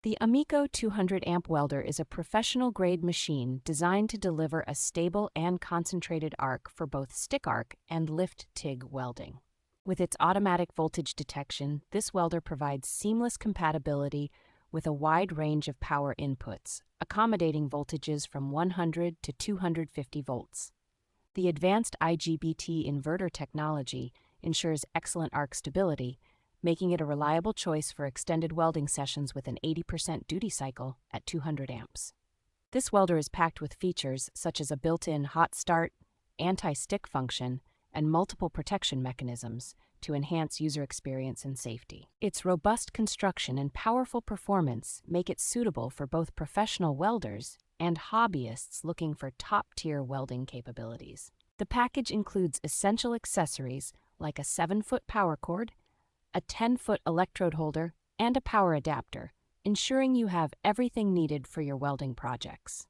The Amico 200 amp welder is a professional-grade machine designed to deliver a stable and concentrated arc for both stick arc and lift-TIG welding. With its automatic voltage detection, this welder provides seamless compatibility with a wide range of power inputs, accommodating voltages from 100 to 250 volts. The advanced IGBT inverter technology ensures excellent arc stability, making it a reliable choice for extended welding sessions with an 80% duty cycle at 200 amps. This welder is packed with features such as a built-in hot start, anti-stick function, and multiple protection mechanisms to enhance user experience and safety. Its robust construction and powerful performance make it suitable for both professional welders and hobbyists looking for top-tier welding capabilities. The package includes essential accessories like a 7-foot power cord, a 10-foot electrode holder, and a power adapter, ensuring you have everything needed for your welding projects.